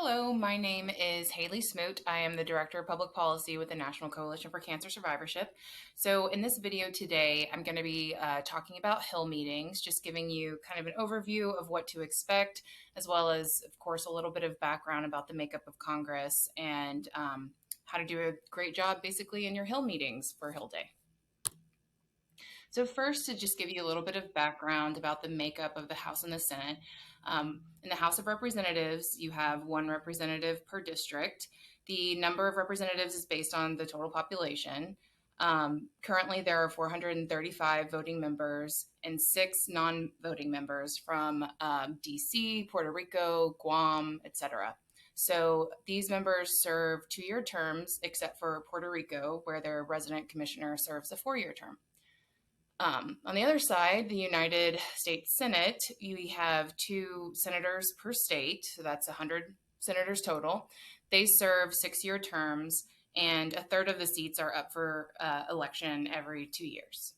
Hello, my name is Haley Smoot. I am the Director of Public Policy with the National Coalition for Cancer Survivorship. So in this video today, I'm going to be talking about Hill meetings, just giving you kind of an overview of what to expect, as well as, of course, a little bit of background about the makeup of Congress and how to do a great job basically in your Hill meetings for Hill Day. So first, to just give you a little bit of background about the makeup of the House and the Senate. In the House of Representatives, you have one representative per district. The number of representatives is based on the total population. Currently, there are 435 voting members and 6 non-voting members from DC, Puerto Rico, Guam, etc. So these members serve 2-year terms, except for Puerto Rico, where their resident commissioner serves a 4-year term. On the other side, the United States Senate, you have 2 senators per state, so that's 100 senators total. They serve 6-year terms, and a third of the seats are up for election every 2 years.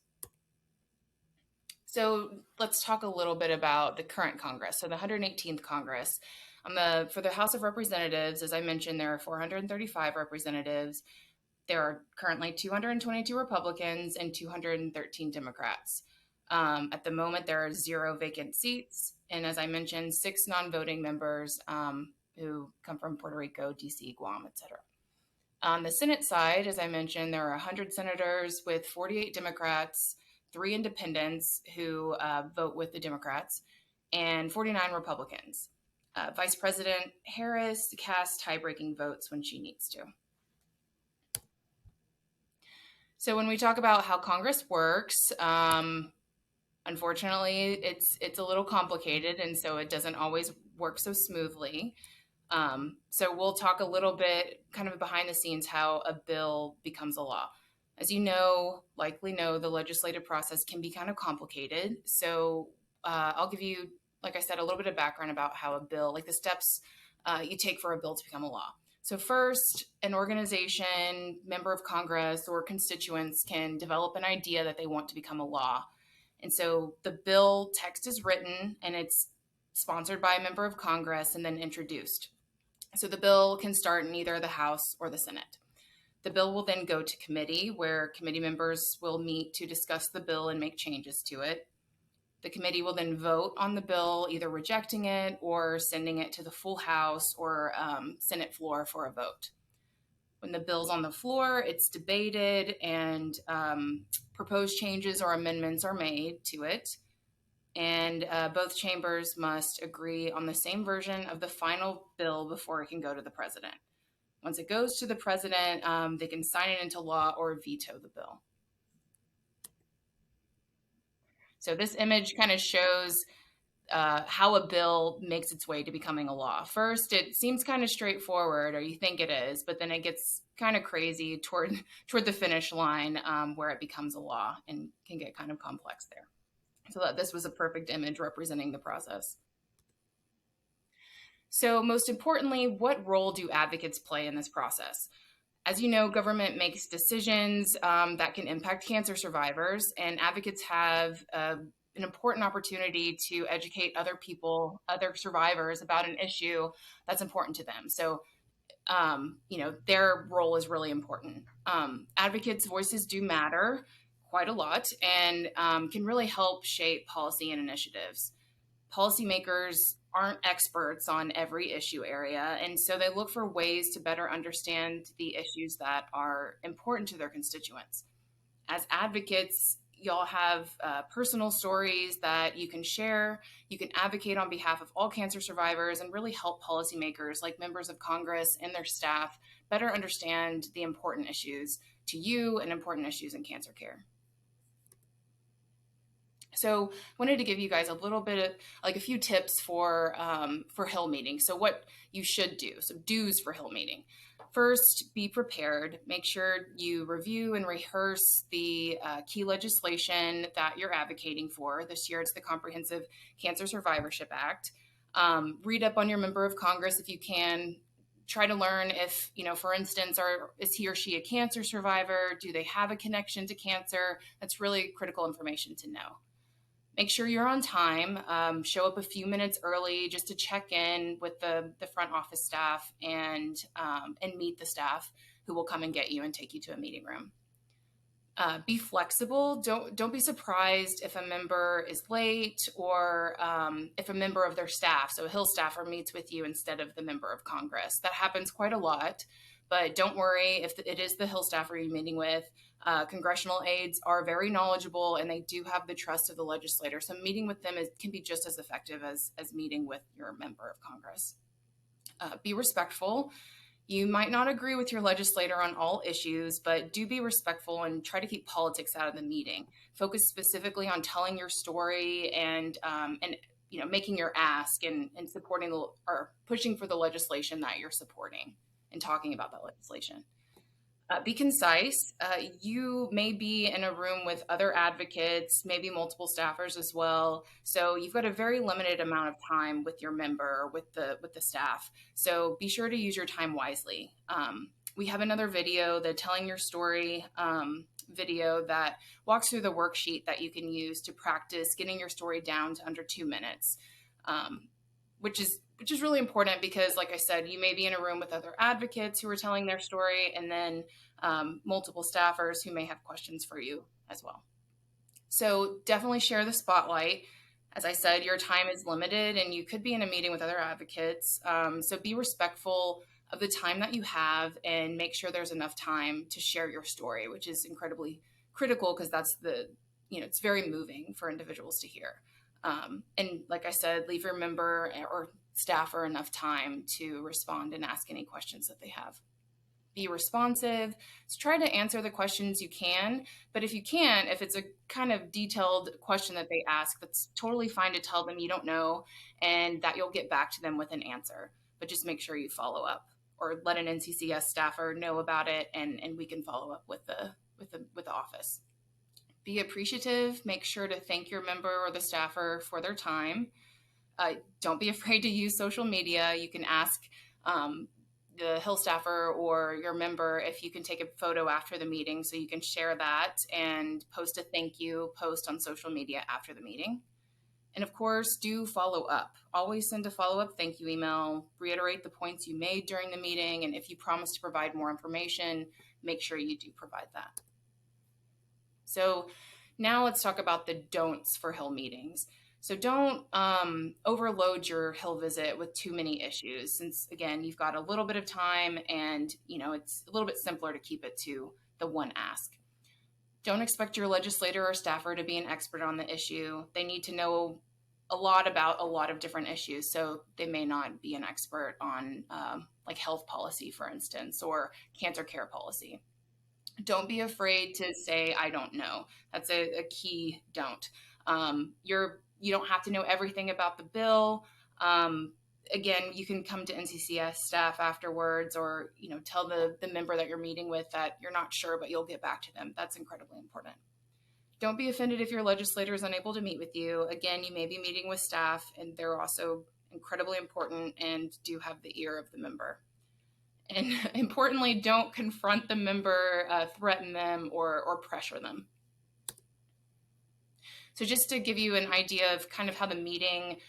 So let's talk a little bit about the current Congress, so the 118th Congress. For the House of Representatives, as I mentioned, there are 435 representatives. There are currently 222 Republicans and 213 Democrats. At the moment, there are 0 vacant seats. And as I mentioned, 6 non-voting members who come from Puerto Rico, DC, Guam, etc. On the Senate side, as I mentioned, there are 100 senators with 48 Democrats, 3 independents who vote with the Democrats, and 49 Republicans. Vice President Harris casts tie-breaking votes when she needs to. So when we talk about how Congress works, unfortunately, it's a little complicated, and so it doesn't always work so smoothly. So we'll talk a little bit kind of behind the scenes how a bill becomes a law. As you likely know, the legislative process can be kind of complicated. So I'll give you, like I said, a little bit of background about how a bill, like the steps you take for a bill to become a law. So first, an organization, member of Congress, or constituents can develop an idea that they want to become a law. And so the bill text is written and it's sponsored by a member of Congress and then introduced. So the bill can start in either the House or the Senate. The bill will then go to committee, where committee members will meet to discuss the bill and make changes to it. The committee will then vote on the bill, either rejecting it or sending it to the full House or Senate floor for a vote. When the bill's on the floor, it's debated and proposed changes or amendments are made to it. And both chambers must agree on the same version of the final bill before it can go to the president. Once it goes to the president, they can sign it into law or veto the bill. So this image kind of shows how a bill makes its way to becoming a law. First, it seems kind of straightforward, or you think it is, but then it gets kind of crazy toward the finish line where it becomes a law and can get kind of complex there. So this was a perfect image representing the process. So most importantly, what role do advocates play in this process? As you know, government makes decisions that can impact cancer survivors, and advocates have an important opportunity to educate other people, other survivors, about an issue that's important to them. So, their role is really important. Advocates' voices do matter quite a lot and can really help shape policy and initiatives. Policymakers aren't experts on every issue area, and so they look for ways to better understand the issues that are important to their constituents. As advocates, y'all have personal stories that you can share. You can advocate on behalf of all cancer survivors and really help policymakers like members of Congress and their staff better understand the important issues to you and important issues in cancer care. So I wanted to give you guys a little bit of a few tips for Hill meeting. So what you should do, so do's for Hill meeting. First, be prepared. Make sure you review and rehearse the key legislation that you're advocating for. This year, it's the Comprehensive Cancer Survivorship Act. Read up on your member of Congress if you can. Try to learn if, for instance, is he or she a cancer survivor? Do they have a connection to cancer? That's really critical information to know. Make sure you're on time. Show up a few minutes early just to check in with the front office staff and meet the staff who will come and get you and take you to a meeting room. Be flexible. Don't be surprised if a member is late or if a member of their staff, so a Hill staffer, meets with you instead of the member of Congress. That happens quite a lot, but don't worry if it is the Hill staffer you're meeting with. Congressional aides are very knowledgeable and they do have the trust of the legislator. So meeting with them can be just as effective as meeting with your member of Congress. Be respectful. You might not agree with your legislator on all issues, but do be respectful and try to keep politics out of the meeting. Focus specifically on telling your story and making your ask and supporting or pushing for the legislation that you're supporting and talking about that legislation. Be concise. You may be in a room with other advocates, maybe multiple staffers as well. So you've got a very limited amount of time with your member, with the staff. So be sure to use your time wisely. We have another video, the Telling Your Story video, that walks through the worksheet that you can use to practice getting your story down to under 2 minutes, which is really important because, like I said, you may be in a room with other advocates who are telling their story and then multiple staffers who may have questions for you as well. So definitely share the spotlight. As I said, your time is limited and you could be in a meeting with other advocates. So be respectful of the time that you have and make sure there's enough time to share your story, which is incredibly critical because that's it's very moving for individuals to hear. And like I said, leave your member or staffer enough time to respond and ask any questions that they have. Be responsive. So try to answer the questions you can, but if you can't, if it's a kind of detailed question that they ask, that's totally fine to tell them you don't know and that you'll get back to them with an answer, but just make sure you follow up or let an NCCS staffer know about it and we can follow up with the office. Be appreciative. Make sure to thank your member or the staffer for their time. Don't be afraid to use social media. You can ask the Hill staffer or your member if you can take a photo after the meeting so you can share that and post a thank you post on social media after the meeting. And of course, do follow up. Always send a follow-up thank you email, reiterate the points you made during the meeting, and if you promise to provide more information, make sure you do provide that. So now let's talk about the don'ts for Hill meetings. So don't overload your Hill visit with too many issues since, again, you've got a little bit of time and, it's a little bit simpler to keep it to the one ask. Don't expect your legislator or staffer to be an expert on the issue. They need to know a lot about a lot of different issues. So they may not be an expert on like health policy, for instance, or cancer care policy. Don't be afraid to say, I don't know. That's a key don't. You don't have to know everything about the bill. Again, you can come to NCCS staff afterwards or, tell the member that you're meeting with that you're not sure, but you'll get back to them. That's incredibly important. Don't be offended if your legislator is unable to meet with you. Again, you may be meeting with staff and they're also incredibly important and do have the ear of the member. And importantly, don't confront the member, threaten them, or pressure them. So just to give you an idea of kind of how the meeting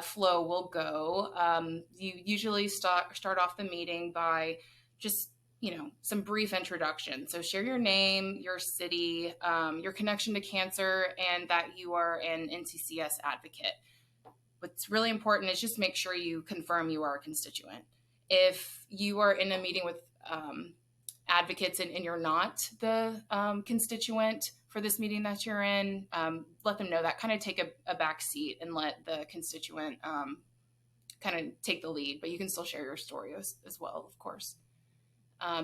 flow will go, you usually start off the meeting by just, some brief introduction. So share your name, your city, your connection to cancer, and that you are an NCCS advocate. What's really important is just make sure you confirm you are a constituent. If you are in a meeting with advocates and you're not the constituent for this meeting that you're in, let them know that. Kind of take a back seat and let the constituent kind of take the lead, but you can still share your story as well, of course.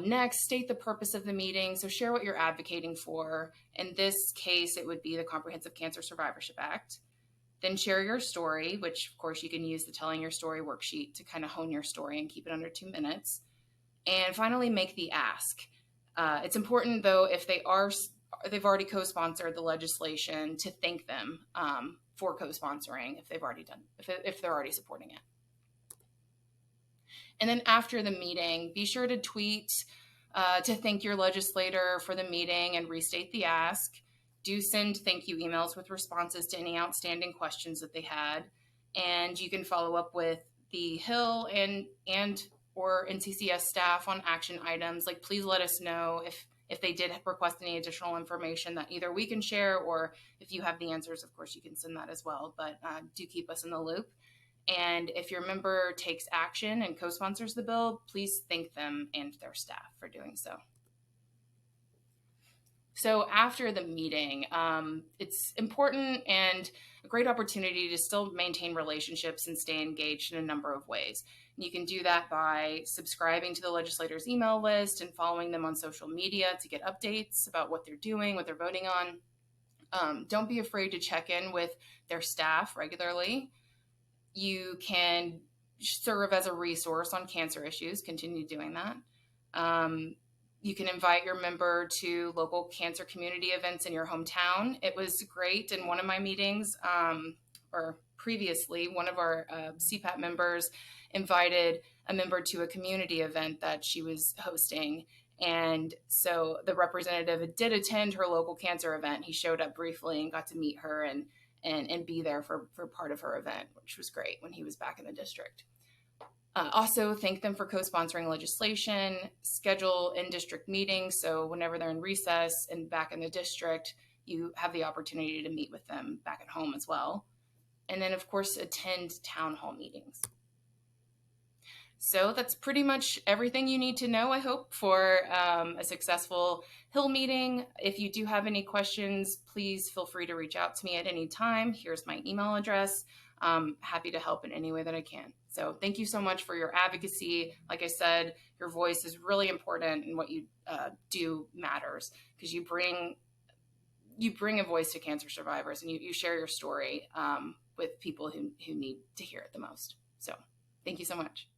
Next, state the purpose of the meeting. So share what you're advocating for. In this case, it would be the Comprehensive Cancer Survivorship Act. Then share your story, which of course you can use the Telling Your Story worksheet to kind of hone your story and keep it under 2 minutes. And finally, make the ask. It's important though, if they've already co-sponsored the legislation, to thank them for co-sponsoring if they're already supporting it. And then after the meeting, be sure to tweet to thank your legislator for the meeting and restate the ask. do send thank you emails with responses to any outstanding questions that they had. And you can follow up with the Hill and or NCCS staff on action items. Like, please let us know if they did request any additional information that either we can share, or if you have the answers, of course, you can send that as well. But do keep us in the loop. And if your member takes action and co-sponsors the bill, please thank them and their staff for doing so. So after the meeting, it's important and a great opportunity to still maintain relationships and stay engaged in a number of ways. And you can do that by subscribing to the legislators' email list and following them on social media to get updates about what they're doing, what they're voting on. Don't be afraid to check in with their staff regularly. You can serve as a resource on cancer issues, continue doing that. You can invite your member to local cancer community events in your hometown. It was great in one of my meetings, or previously, one of our CPAT members invited a member to a community event that she was hosting. And so the representative did attend her local cancer event. He showed up briefly and got to meet her and be there for part of her event, which was great when he was back in the district. Also, thank them for co-sponsoring legislation, schedule in-district meetings. So whenever they're in recess and back in the district, you have the opportunity to meet with them back at home as well. And then, of course, attend town hall meetings. So that's pretty much everything you need to know, I hope, for a successful Hill meeting. If you do have any questions, please feel free to reach out to me at any time. Here's my email address. Happy to help in any way that I can. So thank you so much for your advocacy. Like I said, your voice is really important, and what you do matters, because you bring a voice to cancer survivors, and you share your story with people who need to hear it the most. So thank you so much.